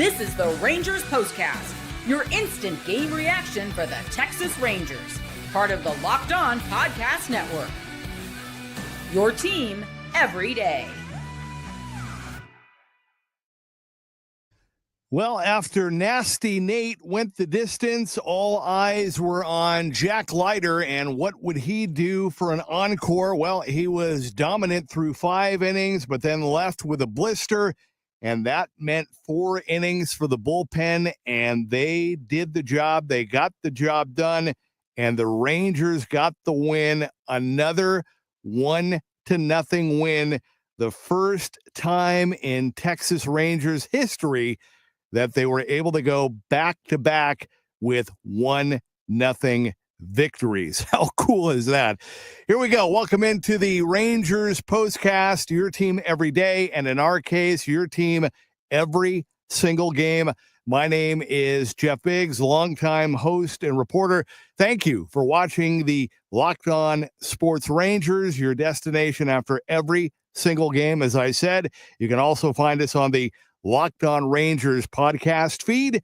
This is the Rangers POSTCAST, your instant game reaction for the Texas Rangers, part of the Locked On Podcast Network. Your team every day. Well, after Nasty Nate went the distance, all eyes were on Jack Leiter and what would he do for an encore? Well, he was dominant through 5 innings, but then left with a blister, and that meant 4 innings for the bullpen, and they did the job. They got the job done, and the Rangers got the win. Another 1-0 win, the first time in Texas Rangers history that they were able to go back-to-back with 1-0 victories. How cool is that? Here we go. Welcome into the Rangers POSTCAST, your team every day, and in our case, your team every single game. My name is Jeff Biggs, longtime host and reporter. Thank you for watching the Locked On Sports Rangers, your destination after every single game. As I said, you can also find us on the Locked On Rangers podcast feed,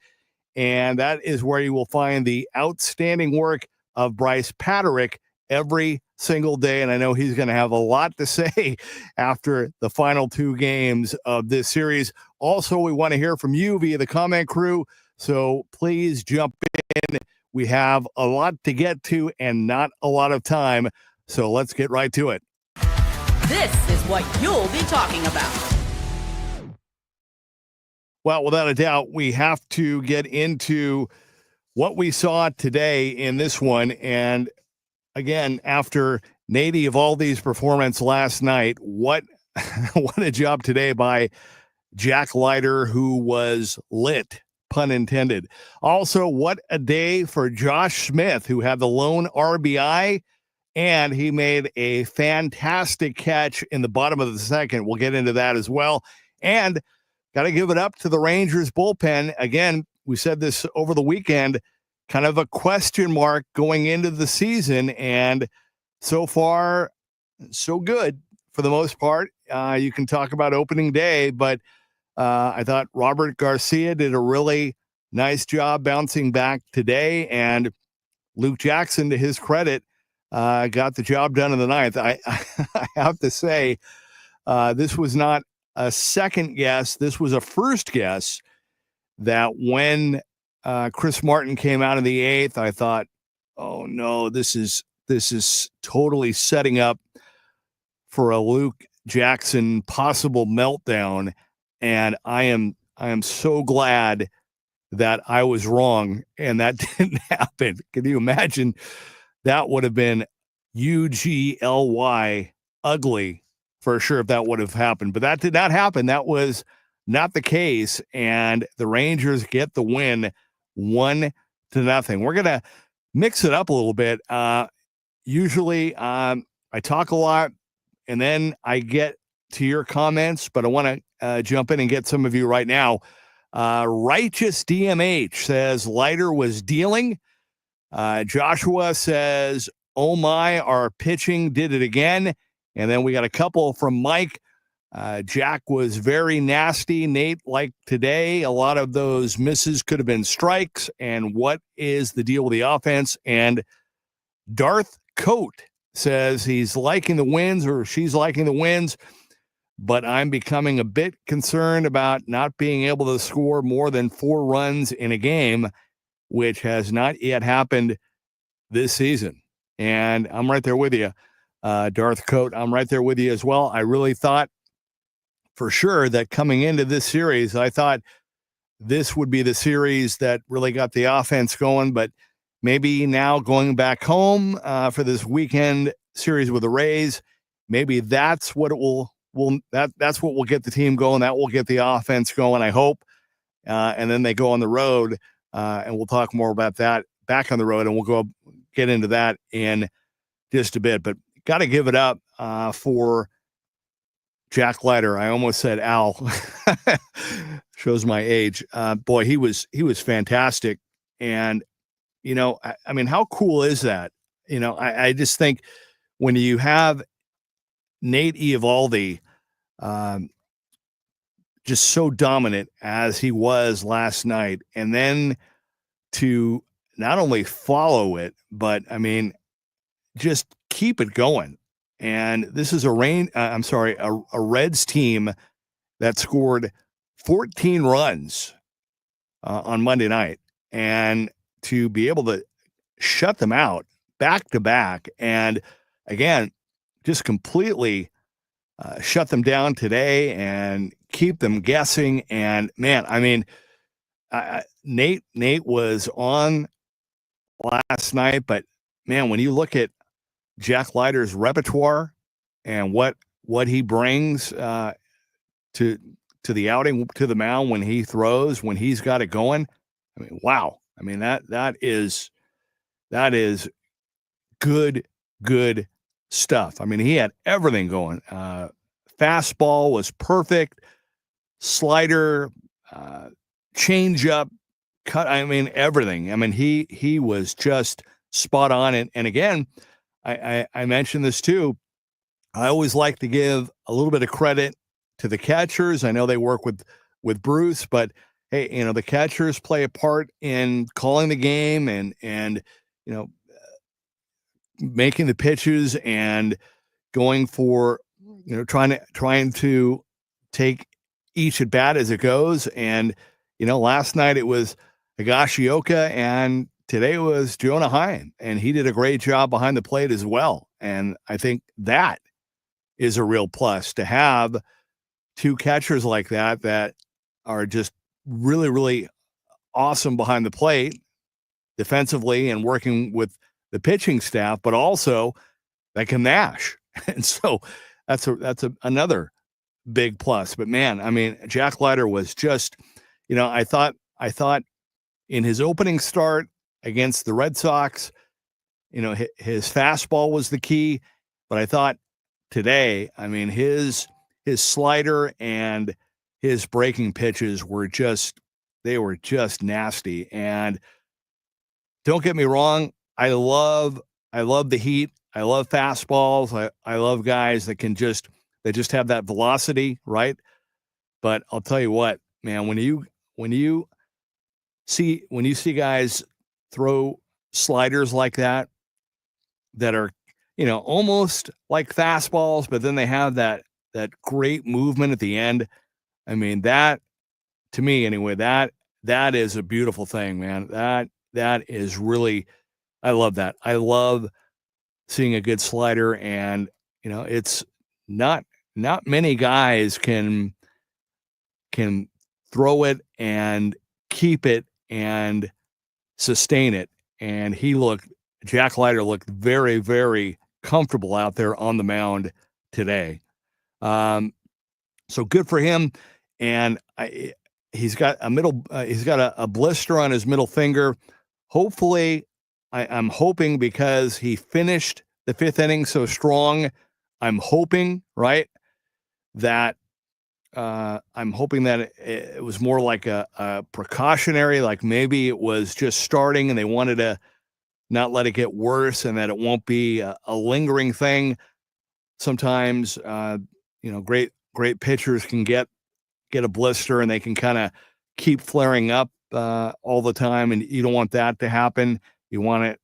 and that is where you will find the outstanding work of Bryce Paterick every single day, and I know he's going to have a lot to say after the final 2 games of this series. Also, we want to hear from you via the comment crew, so please jump in. We have a lot to get to and not a lot of time, so let's get right to it. This is what you'll be talking about. Well, without a doubt, we have to get into what we saw today in this one. And again, after Nate Eovaldi's performance last night, what a job today by Jack Leiter, who was lit, pun intended. Also, what a day for Josh Smith, who had the lone RBI, and he made a fantastic catch in the bottom of the second. We'll get into that as well. And got to give it up to the Rangers bullpen. Again, we said this over the weekend, kind of a question mark going into the season, and so far, so good for the most part. You can talk about opening day, but I thought Robert Garcia did a really nice job bouncing back today, and Luke Jackson, to his credit, got the job done in the ninth. I have to say, this was not a second guess. This was a first guess that when Chris Martin came out in the 8th, I thought, oh no, this is totally setting up for a Luke Jackson possible meltdown. And I am so glad that I was wrong and that didn't happen. Can you imagine? That would have been UGLY ugly for sure if that would have happened, but that did not happen. That was not the case, and the Rangers get the win 1-0. We're going to mix it up a little bit. Usually I talk a lot, and then I get to your comments, but I want to jump in and get some of you right now. Righteous DMH says Leiter was dealing. Joshua says, oh my, our pitching did it again. And then we got a couple from Mike. Jack was very nasty. Nate, like today, a lot of those misses could have been strikes. And what is the deal with the offense? And Darth Coate says he's liking the wins, or she's liking the wins, but I'm becoming a bit concerned about not being able to score more than 4 runs in a game, which has not yet happened this season. And I'm right there with you. Darth Coate, I'm right there with you as well. I really thought for sure that coming into this series, I thought this would be the series that really got the offense going, but maybe now going back home for this weekend series with the Rays, maybe that's what it that's what will get the team going. That will get the offense going, I hope. And then they go on the road, and we'll talk more about that back on the road, and we'll get into that in just a bit. But got to give it up for Jack Leiter. I almost said Al. Shows my age. Boy, he was fantastic. And, you know, I mean, how cool is that? You know, I just think when you have Nate Eovaldi just so dominant as he was last night, and then to not only follow it, but I mean, just keep it going. And this is a Reds team that scored 14 runs on Monday night, and to be able to shut them out back to back, and again, just completely shut them down today and keep them guessing. And man, I mean, Nate was on last night, but man, when you look at Jack Leiter's repertoire and what he brings to the outing, to the mound when he throws, when he's got it going, I mean, wow. I mean, that is good stuff. I mean, he had everything going. Fastball was perfect, slider, change up, cut. I mean, everything. I mean, he was just spot on. And again, I mentioned this too. I always like to give a little bit of credit to the catchers. I know they work with Bruce, but hey, you know, the catchers play a part in calling the game and you know, making the pitches and going for, you know, trying to take each at bat as it goes. And, you know, last night it was Higashioka and today was Jonah Heim, and he did a great job behind the plate as well. And I think that is a real plus to have two catchers like that are just really, really awesome behind the plate defensively and working with the pitching staff, but also that can mash. And so that's another big plus. But man, I mean, Jack Leiter was just, you know, I thought in his opening start against the Red Sox, you know, his fastball was the key, but I thought today, I mean, his slider and his breaking pitches were just nasty. And don't get me wrong, I love the heat. I love fastballs. I love guys that just have that velocity, right? But I'll tell you what, man, when you see guys throw sliders like that are, you know, almost like fastballs, but then they have that great movement at the end. I mean, that, to me anyway, that is a beautiful thing, man. That is really, I love that. I love seeing a good slider, and, you know, it's not many guys can throw it and keep it and sustain it. And Jack Leiter looked very, very comfortable out there on the mound today. So good for him. And he's got a blister on his middle finger. Hopefully, I'm hoping, because he finished the fifth inning so strong, I'm hoping, right, that I'm hoping that it was more like a precautionary, like maybe it was just starting and they wanted to not let it get worse, and that it won't be a lingering thing. Sometimes, you know, great pitchers can get a blister and they can kind of keep flaring up all the time, and you don't want that to happen. You want it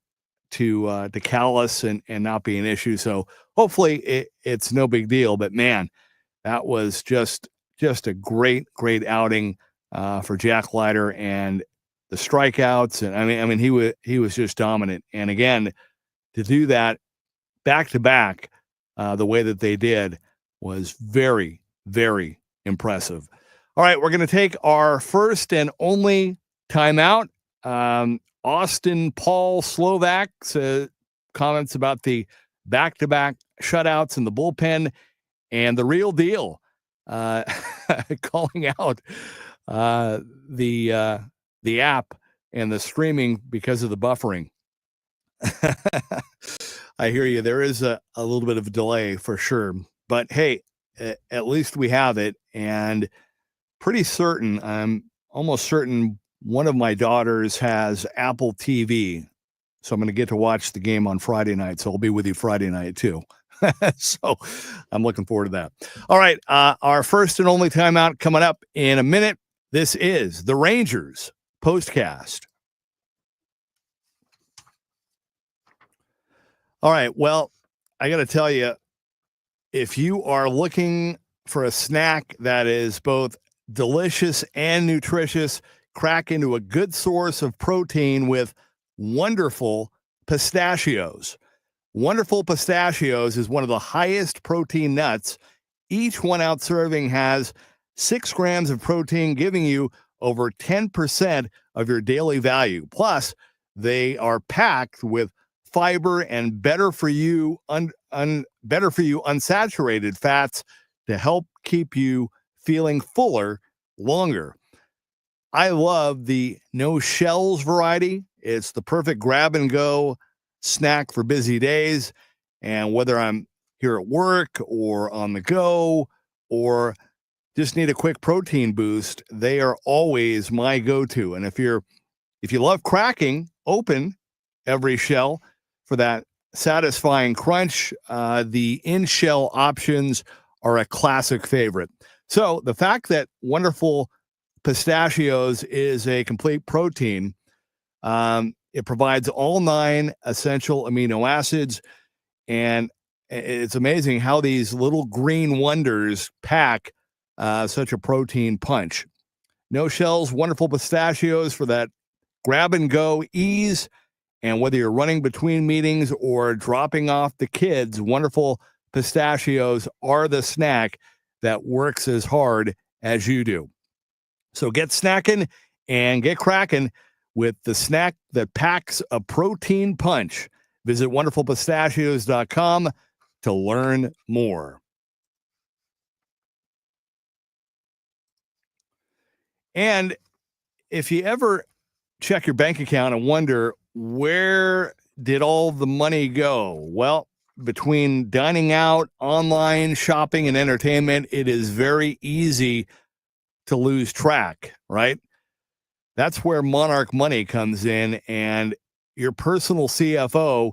to callus and not be an issue. So hopefully it's no big deal. But man, that was just a great outing for Jack Leiter, and the strikeouts. And I mean he was just dominant. And again, to do that back to back the way that they did was very, very impressive. All right, we're going to take our first and only timeout. Austin Paul Slovak's comments about the back-to-back shutouts in the bullpen, and the real deal calling out the app and the streaming because of the buffering. I hear you. There is a little bit of a delay for sure, but hey, at least we have it. And I'm almost certain one of my daughters has Apple TV. So I'm going to get to watch the game on Friday night. So I'll be with you Friday night too. So I'm looking forward to that. All right. Our first and only timeout coming up in a minute. This is the Rangers postcast. All right. Well, I got to tell you, if you are looking for a snack that is both delicious and nutritious, crack into a good source of protein with wonderful pistachios. Wonderful Pistachios is one of the highest protein nuts. Each 1 ounce serving has 6 grams of protein, giving you over 10% of your daily value. Plus, they are packed with fiber and better for you unsaturated fats to help keep you feeling fuller longer. I love the no shells variety. It's the perfect grab and go snack for busy days. And whether I'm here at work or on the go or just need a quick protein boost, they are always my go-to. And if you love cracking open every shell for that satisfying crunch, the in-shell options are a classic favorite. So the fact that wonderful pistachios is a complete protein, it provides all 9 essential amino acids, and it's amazing how these little green wonders pack such a protein punch. No shells, wonderful pistachios for that grab and go ease. And whether you're running between meetings or dropping off the kids, wonderful pistachios are the snack that works as hard as you do. So get snacking and get cracking with the snack that packs a protein punch. Visit wonderfulpistachios.com to learn more. And if you ever check your bank account and wonder, where did all the money go? Well, between dining out, online shopping, and entertainment, it is very easy to lose track, right? That's where Monarch Money comes in, and your personal CFO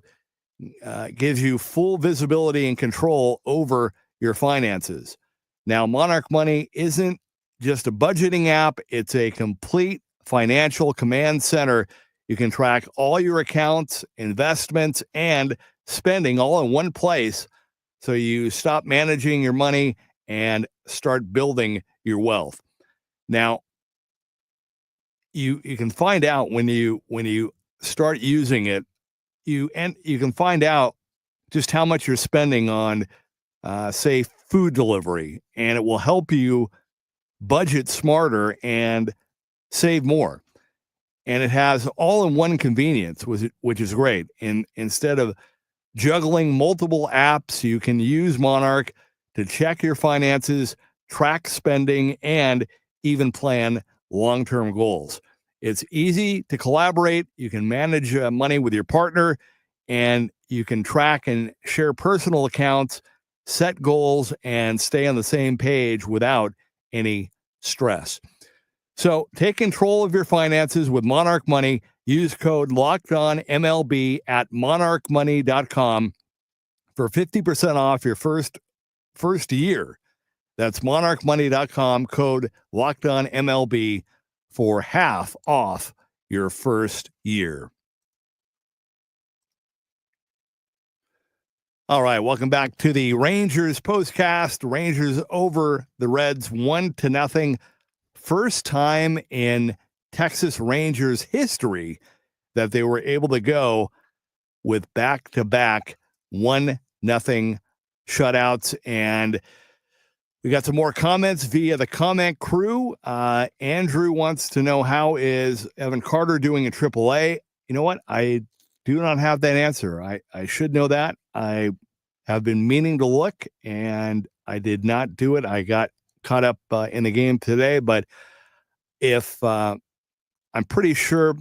gives you full visibility and control over your finances. Now, Monarch Money isn't just a budgeting app, it's a complete financial command center. You can track all your accounts, investments, and spending all in one place, so you stop managing your money and start building your wealth. Now, you can find out when you start using it, you can find out just how much you're spending on say food delivery, and it will help you budget smarter and save more. And it has all in one convenience, which is great. And instead of juggling multiple apps, you can use Monarch to check your finances, track spending, and even plan long-term goals. It's easy to collaborate. You can manage money with your partner, and you can track and share personal accounts, set goals, and stay on the same page without any stress. So take control of your finances with Monarch Money. Use code LOCKEDONMLB at monarchmoney.com for 50% off your first year. That's monarchmoney.com, code LOCKEDONMLB for half off your first year. All right, welcome back to the Rangers postcast. Rangers over the Reds 1-0. First time in Texas Rangers history that they were able to go with back-to-back 1-0 shutouts. And we got some more comments via the comment crew. Andrew wants to know, how is Evan Carter doing in AAA? You know what? I do not have that answer. I should know that. I have been meaning to look, and I did not do it. I got caught up in the game today, but if I'm pretty sure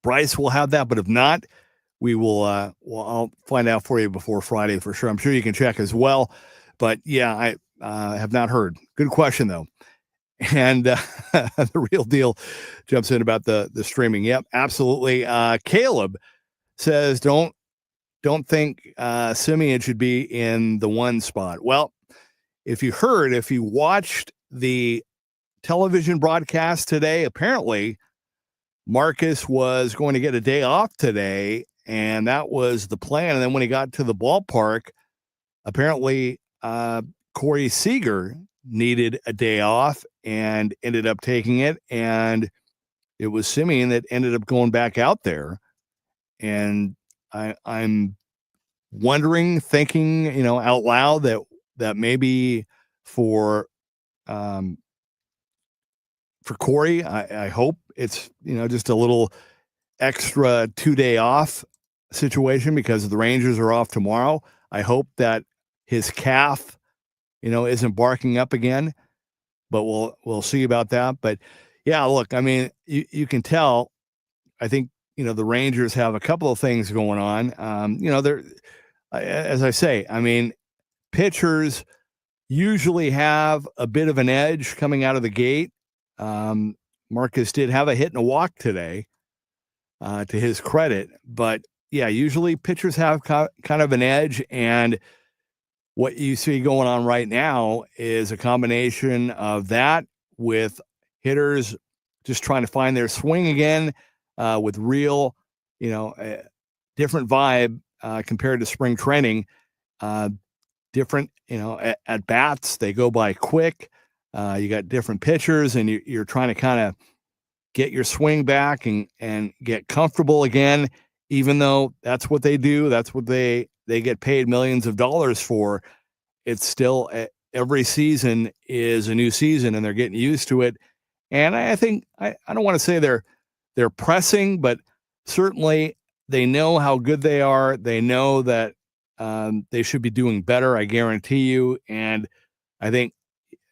Bryce will have that, but if not, we will. I'll find out for you before Friday for sure. I'm sure you can check as well. But yeah, I have not heard. Good question though. And the real deal jumps in about the streaming. Yep, absolutely. Caleb says, don't don't think Simeon should be in the 1 spot. Well, if you watched the television broadcast today, apparently Marcus was going to get a day off today, and that was the plan. And then when he got to the ballpark, apparently Corey Seager needed a day off and ended up taking it. And it was Simeon that ended up going back out there. And I'm wondering, thinking, out loud that maybe for Corey, I hope it's, just a little extra 2-day off situation because the Rangers are off tomorrow. I hope that his calf, isn't barking up again, but we'll see about that. But yeah, look, I mean, you can tell, I think, the Rangers have a couple of things going on. They're, as I say, I mean, pitchers usually have a bit of an edge coming out of the gate. Marcus did have a hit and a walk today, to his credit, but yeah, usually pitchers have kind of an edge, and what you see going on right now is a combination of that with hitters just trying to find their swing again, with real, different vibe compared to spring training. Different, at bats, they go by quick. You got different pitchers, and you're trying to kind of get your swing back and get comfortable again, even though that's what they do. That's what they get paid millions of dollars for. It's still, every season is a new season, and they're getting used to it. And I think, I don't want to say they're pressing, but certainly they know how good they are. They know that they should be doing better, I guarantee you. And I think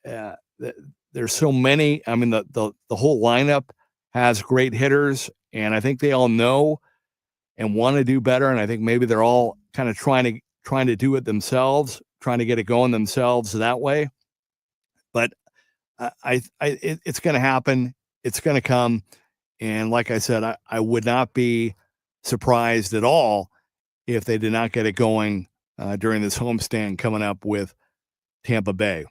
there's so many. I mean, the whole lineup has great hitters, and I think they all know and want to do better. And I think maybe they're all kind of trying to do it themselves, trying to get it going themselves that way. But it's going to happen. It's going to come. And like I said, I would not be surprised at all if they did not get it going during this homestand coming up with Tampa Bay.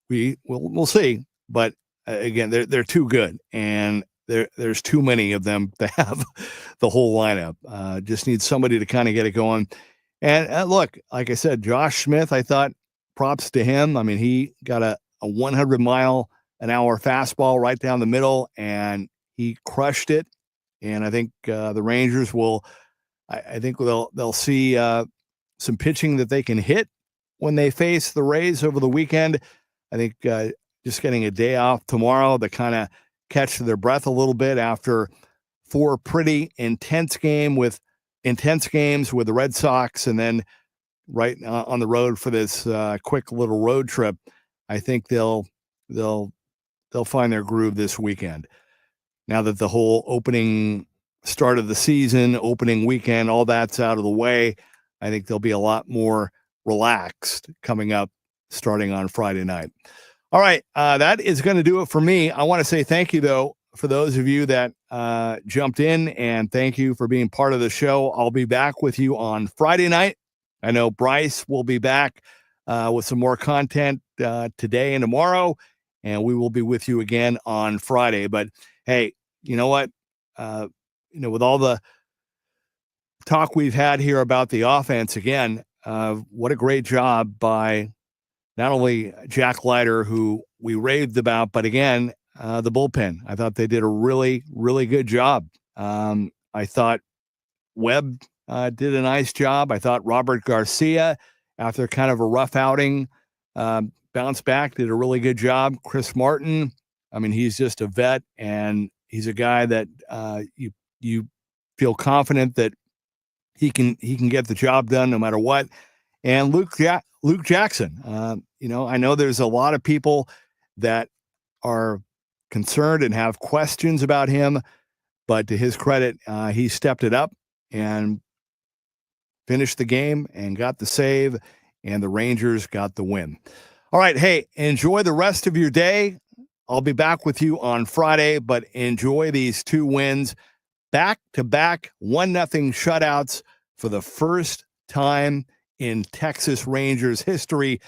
We'll see. But again, they're too good, and there's too many of them to have the whole lineup. Just need somebody to kind of get it going. And look, like I said, Josh Smith, I thought, props to him. I mean, he got a 100-mile-an-hour fastball right down the middle, and he crushed it. And I think the Rangers will, I think they'll see some pitching that they can hit when they face the Rays over the weekend. I think just getting a day off tomorrow to kind of catch their breath a little bit after 4 pretty intense games with the Red Sox, and then right on the road for this quick little road trip. I think they'll find their groove this weekend. Now that the whole opening start of the season, opening weekend, all that's out of the way, I think they'll be a lot more relaxed coming up starting on Friday night. All right, that is going to do it for me. I want to say thank you, though, for those of you that jumped in, and thank you for being part of the show. I'll be back with you on Friday night. I know Bryce will be back with some more content today and tomorrow, and we will be with you again on Friday. But hey, you know what? With all the talk we've had here about the offense, again, what a great job by not only Jack Leiter, who we raved about, but again, the bullpen. I thought they did a really, really good job. I thought Webb did a nice job. I thought Robert Garcia, after kind of a rough outing, bounced back, did a really good job. Chris Martin, I mean, he's just a vet, and he's a guy that you feel confident that he can get the job done no matter what. And Luke Jackson, I know there's a lot of people that are concerned and have questions about him, but to his credit, he stepped it up and finished the game and got the save, and the Rangers got the win. All right, hey, enjoy the rest of your day. I'll be back with you on Friday, but enjoy these 2 wins, back-to-back 1-0 shutouts for the first time in Texas Rangers history.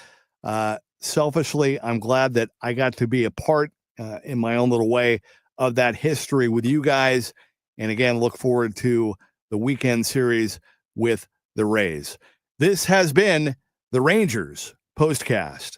Selfishly, I'm glad that I got to be a part in my own little way of that history with you guys. And again, look forward to the weekend series with the Rays. This has been the Rangers Postcast.